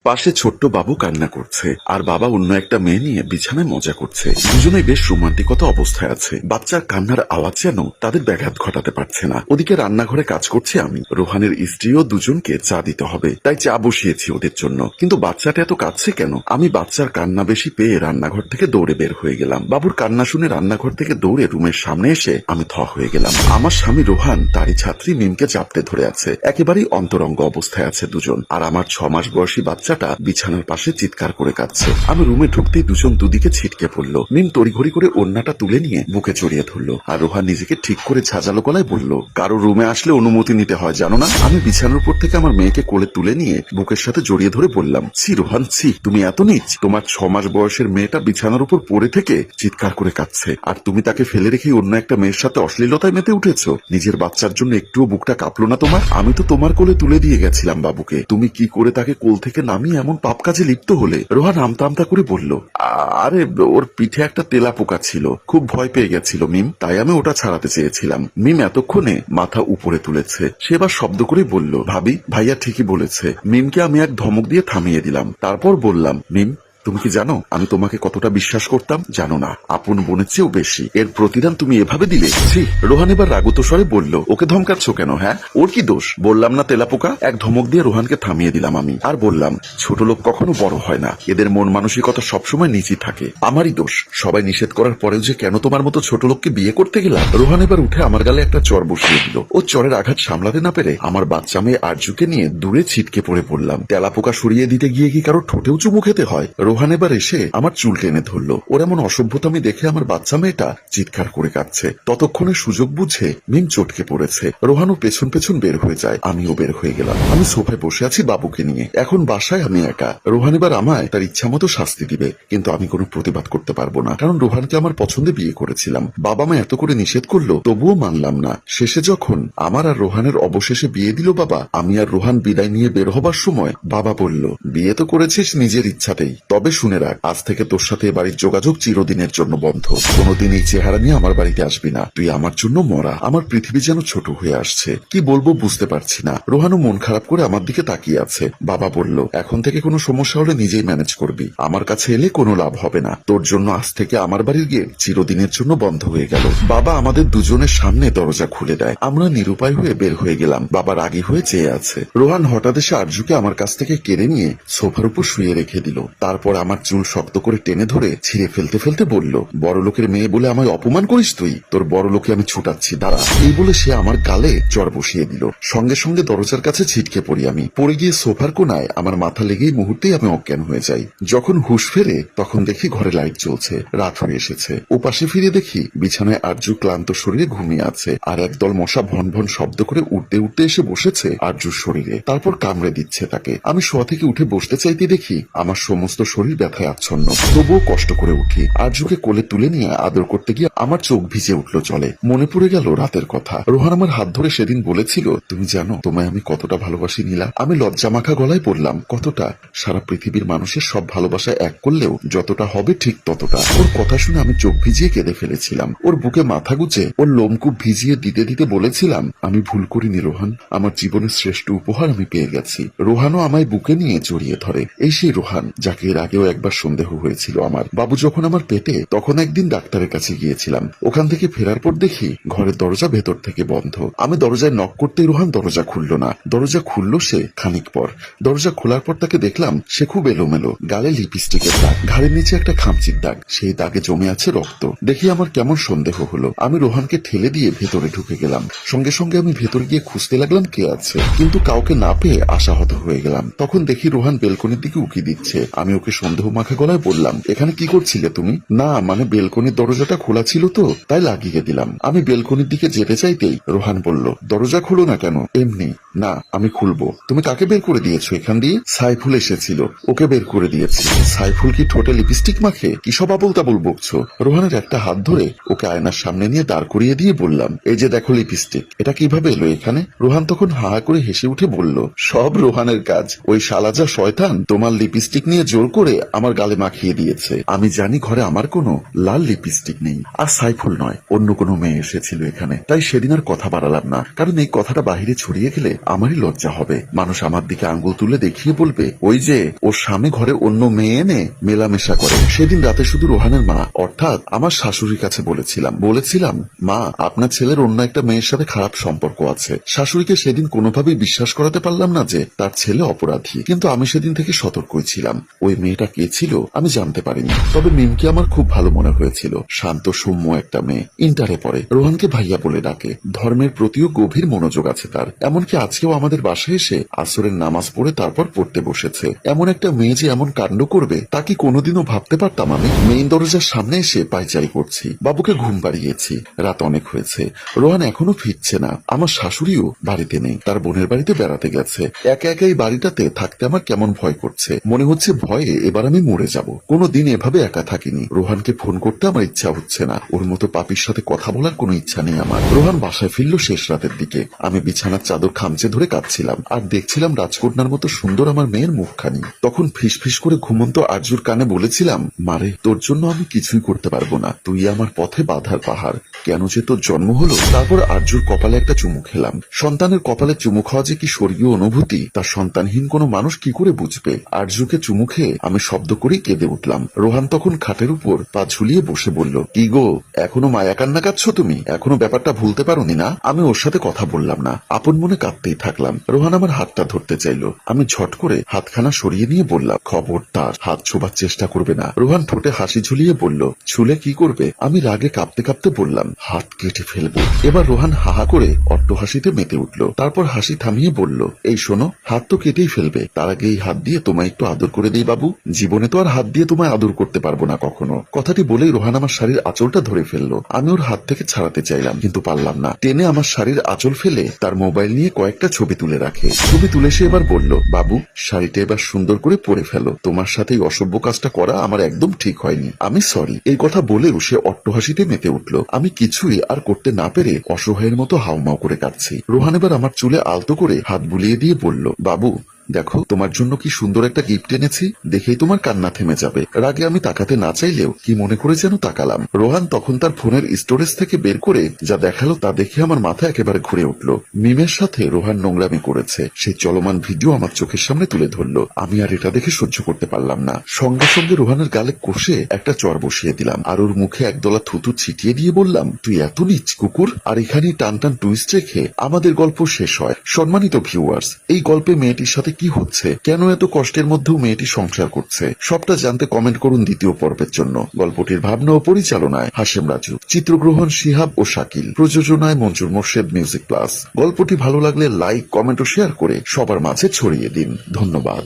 পাশে ছোট্ট বাবু কান্না করছে আর বাবা অন্য একটা মেয়ে নিয়ে বিছানায় মজা করছে। দুজনেই বেশ রোমান্টিকতা অবস্থায় আছে। বাচ্চার কান্নার আওয়াজ যেন তাদের ব্যাঘাত ঘটাতে পারছে না। ওদিকে রান্নাঘরে কাজ করছি আমি। রোহানের স্ত্রীও দুজনকে চা দিতে হবে, তাই চা বসিয়েছি ওদের জন্য। কিন্তু বাচ্চাটা এত কাঁদছে কেন? আমি বাচ্চার কান্না বেশি পেয়ে রান্নাঘর থেকে দৌড়ে বের হয়ে গেলাম। বাবুর কান্না শুনে রান্নাঘর থেকে দৌড়ে রুমের সামনে এসে আমি থ হয়ে গেলাম। আমার স্বামী রোহান তারই ছাত্রী মিমকে চাপতে ধরে আছে। একেবারেই অন্তরঙ্গ অবস্থায় আছে দুজন। আর আমার 6 মাস বয়সী বাচ্চাটা বিছানার পাশে চিৎকার করে কাঁদছে। আমি রুমে ঢুকতেই দুজন দুদিকে ছিটকে পড়লো। মিম তড়িঘড়ি করে ওড়নাটা তুলে নিয়ে বুকে জড়িয়ে ধরলো। আর রোহান নিজেকে ঠিক করে ঝাঁঝালো গলায় বলল, কারো রুমে আসলে অনুমতি নিতে হয় জানো না? আমি বিছানার উপর থেকে আমার মেয়েকে কোলে তুলে নিয়ে বুকের সাথে জড়িয়ে ধরে বললাম, ছি রোহান ছি, তুমি এত নীচ। তোমার 6 মাস বয়সের মেয়েটা বিছানার উপর পড়ে থেকে চিৎকার করে কাঁদছে, আর তুমি তাকে ফেলে রেখে অন্য একটা মেয়ের সাথে অশ্লীলতায় মেতে উঠেছো। নিজের বাচ্চার জন্য একটুও বুকটা কাঁপলো না তোমার? আমি তো তোমার কোলে তুলে দিয়ে গেছিলাম বাবুকে, তুমি কি করে তাকে কোল থেকে নামিয়ে এমন পাপ কাজে লিপ্ত হলে? রোহান আমতা আমতা করে বলল, আরে ওর পিঠে একটা তেলা পোকা ছিল, খুব ভয় পেয়ে গেছিল মিম, তাই আমি ওটা ছাড়াতে চেয়েছিলাম। মিম এতক্ষণে মাথা উপরে তুলেছে। সে এবার শব্দ করে বলল, ভাবি ভাইয়া ঠিকই বলেছে। মিমকে আমি এক ধমক দিয়ে থামিয়ে দিলাম। তারপর বললাম, মিম তুমি কি জানো আমি তোমাকে কতটা বিশ্বাস করতাম? জানো না, আপন বোনের চেয়েও বেশি। এর প্রতিদান তুমি এভাবে দিলে। ছি। রোহান এবার রাগত স্বরে বলল, ওকে ধমকাচ্ছ কেন? হ্যাঁ, ওর কি দোষ? বললাম না তেলাপোকা। এক ধমক দিয়ে রোহানকে থামিয়ে দিলাম আমি। আর বললাম, ছোট লোক কখনো বড় হয় না, এদের মন মানসিকতা সবসময় নিচই থাকে। আমারই দোষ। সবাই নিষেধ করার পরেও যে কেন তোমার মতো ছোট লোককে বিয়ে করতে গেলাম। রোহান এবার উঠে আমার গালে একটা চর বসিয়ে দিল। ও চরের আঘাত সামলাতে না পেরে আমার বাচ্চা মেয়ে আরজুকে নিয়ে দূরে ছিটকে পড়ে পড়লাম। তেলাপোকা সরিয়ে দিতে গিয়ে কি কারো ঠোঁটেও চুমু খেতে হয়? রোহান এবার এসে আমার চুল টেনে ধরলো। ওর এমন অসভ্যতামি দেখে আমার বাচ্চা মেয়েটা চিৎকার করে কাঁদছে। ততক্ষণে সুযোগ বুঝে মিম চটকে পড়েছে। রোহানও পেছন পেছন বের হয়ে যায়, আমিও বের হয়ে গেলাম। আমি সোফায় বসে আছি বাবুকে নিয়ে। এখন বাসায় আমি একা। রোহান এবার আমায় তার ইচ্ছা মতো শাস্তি দিবে, কিন্তু আমি কোনো প্রতিবাদ করতে পারবো না, কারণ রোহানকে আমার পছন্দে বিয়ে করেছিলাম। বাবা মা এত করে নিষেধ করলো, তবুও মানলাম না। শেষে যখন আমার আর রোহানের অবশেষে বিয়ে দিল বাবা, আমি আর রোহান বিদায় নিয়ে বের হবার সময় বাবা বলল, বিয়ে তো করেছিস নিজের ইচ্ছাতেই, তবে শুনে রাখ, আজ থেকে তোর সাথে বাড়ির যোগাযোগ চিরদিনের জন্য বন্ধ। কোনোদিন এই চেহারা নিয়ে আমার বাড়িতে আসবি না। তুই আমার জন্য মরা। আমার পৃথিবী যেন ছোট হয়ে আসছে। কি বলবো বুঝতে পারছি না। রোহানও মন খারাপ করে আমার দিকে তাকিয়ে আছে। বাবা বলল, এখন থেকে কোনো সমস্যা হলে নিজেই ম্যানেজ করবি, আমার কাছে এলে কোনো লাভ হবে না। তোর জন্য আজ থেকে আমার বাড়ির গেট চিরদিনের জন্য বন্ধ হয়ে গেল। বাবা আমাদের দুজনের সামনে দরজা খুলে দেয়। আমরা নিরুপায় হয়ে বের হয়ে গেলাম। বাবা রাগী হয়ে চেয়ে আছে। রোহান হঠাৎ এসে আরজুকে আমার কাছ থেকে কেড়ে নিয়ে সোফার উপর শুয়ে রেখে দিল। তারপর আমার চুল শক্ত করে টেনে ধরে ছিঁড়ে ফেলতে ফেলতে বলল, বড় লোকের মেয়ে বলে আমায় অপমান করিস তুই? তোর বড় লোকে আমি ছুটাচ্ছি, দাঁড়া। এই বলে সে আমার গালে চড় বসিয়ে দিল। সঙ্গে সঙ্গে দরজার কাছে ছিটকে পড়ি আমি। পড়ে গিয়ে সোফার কোনায় আমার মাথা লেগেই মুহূর্তেই আমি অজ্ঞান হয়ে যাই। যখন হুঁশ ফেরে তখন দেখি ঘরে লাইট জ্বলছে, রাত হয়ে এসেছে। ও পাশে ফিরে দেখি বিছানায় আরজু ক্লান্ত শরীরে ঘুমিয়ে আছে, আর একদল মশা ভন ভন শব্দ করে উঠতে উঠতে এসে বসেছে আরজুর শরীরে, তারপর কামড়ে দিচ্ছে তাকে। আমি শোয়া থেকে উঠে বসতে চাইতে দেখি আমার সমস্ত শরীর ব্যথায় আচ্ছন্ন। তবুও কষ্ট করে উঠি। আরজুকে কোলে তুলে নিয়ে আদর করতে গিয়ে আমার চোখ ভিজে উঠলো জলে। মনে পড়ে গেল রাতের কথা। রোহান আমার হাত ধরে সেদিন বলেছিল, তুমি জানো তোমায় আমি কতটা ভালোবাসি নীলা? আমি লজ্জা মাখা গলায় বললাম, কতটা? সারা পৃথিবীর মানুষের সব ভালোবাসা এক করলেও যতটা হবে ঠিক ততটা। ওর কথা শুনে আমি চোখ ভিজিয়ে কেঁদে ফেলেছিলাম। ওর বুকে মাথা গুজে ওর লোমকূপ ভিজিয়ে দিতে দিতে বলেছিলাম, আমি ভুল করিনি রোহান, আমার জীবনের শ্রেষ্ঠ উপহার আমি পেয়ে গেছি। রোহানও আমায় বুকে নিয়ে জড়িয়ে ধরে। এই সেই রোহান যাকে এর আগেও একবার সন্দেহ হয়েছিল আমার। বাবু যখন আমার পেটে, তখন একদিন ডাক্তারের কাছে গিয়েছিলাম। ওখান থেকে ফেরার পর দেখি ঘরের দরজা ভেতর থেকে বন্ধ। আমি দরজায় নক করতে রোহান দরজা খুলল না। দরজা খুলল সে খানিক পর। দরজা খোলার পর তাকে দেখলাম সে খুব এলোমেলো, গালে লিপস্টিকের দাগ, ঘাড়ের নিচে একটা খামচির দাগ, সেই দাগে জমে আছে রক্ত। দেখি আমার কেমন সন্দেহ হলো। আমি রোহানকে ঠেলে দিয়ে ভেতরে ঢুকে গেলাম। সঙ্গে সঙ্গে আমি ভেতরে গিয়ে খুঁজতে লাগলাম কে আছে, কিন্তু কাউকে না পেয়ে আশাহত হয়ে গেলাম। তখন দেখি রোহান বেলকনির দিকে উকি দিচ্ছে। আমি ওকে সন্দেহ মাখা গলায় বললাম, এখানে কি করছিলে তুমি? না মানে বেলকনির দরজাটা খোলা ছিল তো, তাই লাগিয়ে দিলাম। আমি বেলকনির দিকে যেতে চাইতেই রোহান বলল, দরজা খুলো না কেন? এমনি। না আমি খুলবো। তুমি কাকে বের করে দিয়েছো এখান দিয়ে? সাইফুল এসেছিল, ওকে বের করে দিয়েছি। সাইফুল কি ঠোঁটে লিপস্টিক মাখে? কি সব আবল তাবল বকছো? রোহানের একটা হাত ধরে ওকে আয়নার সামনে নিয়ে দাঁড় করিয়ে দিয়ে বললাম, এই যে দেখো লিপস্টিক, এটা কিভাবে এলো এখানে? রোহান তখন হা করে হেসে উঠে বলল, সব রোহানের কাজ। ওই শালাজা শয়তান তোমার লিপস্টিক নিয়ে জোর করে করে আমার গালে মাখিয়ে দিয়েছে। আমি জানি ঘরে আমার কোনো লাল লিপস্টিক নেই, আর সাইফুল নয়, অন্য কোনো মেয়ে এসেছিল এখানে। তাই সেদিন আর কথা বাড়ালাম না, কারণ এই কথাটা বাহিরে ছড়িয়ে গেলে আমারই লজ্জা হবে। মানুষ আমার দিকে আঙ্গুল তুলে দেখিয়ে বলবে, ওই যে ওর স্বামী ঘরে অন্য মেয়ে এনে মেলামেশা করে। সেদিন রাতে শুধু রোহানের মা অর্থাৎ আমার শাশুড়ির কাছে বলেছিলাম মা, আপনার ছেলের অন্য একটা মেয়ের সাথে খারাপ সম্পর্ক আছে। শাশুড়িকে সেদিন কোনোভাবেই বিশ্বাস করাতে পারলাম না যে তার ছেলে অপরাধী, কিন্তু আমি সেদিন থেকে সতর্কই ছিলাম। ওই মেয়েটা কে ছিল আমি জানতে পারিনি, তবে মিমকে আমার খুব ভালো মনে হয়েছিল। শান্ত সৌম্য একটা মেয়ে, ইন্টারে পড়ে, রোহানকে ভাইয়া বলে ডাকে। ধর্মের প্রতিও গভীর মনোযোগ আছে তার। এমনকি আজকেও আমাদের বাসায় এসে আসরের নামাজ পড়ে তারপর পড়তে বসেছে। এমন একটা মেয়ে যে এমন কাণ্ড করবে তা কি কোনোদিনও ভাবতে পারতাম আমি? মেইন দরজার সামনে এসে পায়চারি করছি, বাবুকে ঘুম পাড়িয়েছি। রাত অনেক হয়েছে, রোহান এখনো ফিরছে না। আমার শাশুড়িও বাড়িতে নেই, তার বোনের বাড়িতে বেড়াতে গেছে। একা একা এই বাড়িটাতে থাকতে আমার কেমন ভয় করছে, মনে হচ্ছে ভয়ে এবার আমি মরে যাব। কোনোদিন এভাবে একা থাকিনি। রোহানকে ফোন করতে আমার ইচ্ছা হচ্ছে না, ওর মতো পাপির সাথে কথা বলার কোনো ইচ্ছা নেই আমার। রোহান বাসায় ফিরল শেষ রাতের দিকে। আমি বিছানার চাদর খামচে ধরে কাঁদছিলাম আর দেখছিলাম রাজকন্যার মতো সুন্দর আমার মেয়ের মুখখানি। তখন ফিসফিস করে ঘুমন্ত আরজুর কানে বলেছিলাম, মারে, তোর জন্য আমি কিছুই করতে পারবো না, তুই আমার পথে বাধার পাহাড়। কেন যে তোর জন্ম হলো? তারপর আরজুর কপালে একটা চুমু খেলাম। সন্তানের কপালে চুমু খাওয়া যে কি স্বর্গীয় অনুভূতি তা সন্তানহীন কোনো মানুষ কি করে বুঝবে? আরজুকে চুমু খেয়ে আমি শব্দ করেই কেঁদে উঠলাম। রোহান তখন খাটের উপর পা ঝুলিয়ে বসে বলল, কি গো, এখনো মায়া কান্না কাঁদছ তুমি? এখনো ব্যাপারটা ভুলতে পারোনি না? আমি ওর সাথে কথা বললাম না, আপন মনে কাঁদতেই থাকলাম। রোহান আমার হাতটা ধরতে চাইল, আমি ঝট করে হাতখানা সরিয়ে নিয়ে বললাম, খবরদার হাত ছোবার চেষ্টা করবে না। রোহান ঠোঁটে হাসি ঝুলিয়ে বলল, ছুলে কি করবে? আমি রাগে কাঁপতে কাঁপতে বললাম, হাত কেটে ফেলবো। এবার রোহান হাহা করে অট্টহাসিতে মেতে উঠল। তারপর হাসি থামিয়ে বলল, এই শোনো, হাত তো কেটেই ফেলবে, তার আগে এই হাত দিয়ে তোমায় একটু আদর করে দেই বাবু। জীবনে তো আর হাত দিয়ে তোমায় আদর করতে পারবো না কখনো। কথাটি বলেই রোহান আমার শাড়ির আঁচলটা ধরে ফেললো। আমি ওর হাত থেকে ছাড়াতে চাইলাম, কিন্তু পারলাম না। টেনে আমার শাড়ির আঁচল ফেলে তার মোবাইল নিয়ে কয়েকটা ছবি তুলে রাখে। ছবি তুলে সে এবার বলল, বাবু, শাড়িটা এবার সুন্দর করে পরে ফেলো, তোমার সাথে এই অসভ্য কাজটা করা আমার একদম ঠিক হয়নি, আমি সরি। এই কথা বলেও সে অট্টহাসিতে মেতে উঠল। আমি কিছুই আর করতে না পেরে অসহায়ের মতো হাউমাউ করে কাঁদছি। রোহান এবার আমার চুলে আলতো করে হাত বুলিয়ে দিয়ে বলল, বাবু, দেখো, তোমার জন্য কি সুন্দর একটা গিফট এনেছি, দেখেই তোমার কান্না থেমে যাবে। রাগে আমি তাকাতে না চাইলেও কি মনে করে যেন তাকালাম। রোহান তখন তার ফোনের স্টোরেজ থেকে বের করে যা দেখালো তা দেখে আমার মাথা একেবারে ঘুরে উঠল। মিমের সাথে রোহান নোংরামি করেছে, সেই চলমান ভিডিও আমার চোখের সামনে তুলে ধরলো। আমি আর এটা দেখে সহ্য করতে পারলাম না। সঙ্গে সঙ্গে রোহানের গালে কষে একটা চর বসিয়ে দিলাম আর ওর মুখে একদলা থুতু ছিটিয়ে দিয়ে বললাম, তুই এত নীচ কুকুর। আর এখানেই টান টান টুইস্ট রেখে আমাদের গল্প শেষ হয়। সম্মানিত ভিউয়ার্স, এই গল্পে মেয়েটির সাথে কি হচ্ছে, কেন এত কষ্টের মধ্যেও মেয়েটি সংসার করছে, সবটা জানতে কমেন্ট করুন দ্বিতীয় পর্বের জন্য। গল্পটির ভাবনা ও পরিচালনায় হাশেম রাজু, চিত্রগ্রহণ শিহাব ও শাকিল, প্রযোজনায় মঞ্জুর মোর্শেদ মিউজিক প্লাস। গল্পটি ভালো লাগলে লাইক, কমেন্ট ও শেয়ার করে সবার মাঝে ছড়িয়ে দিন। ধন্যবাদ।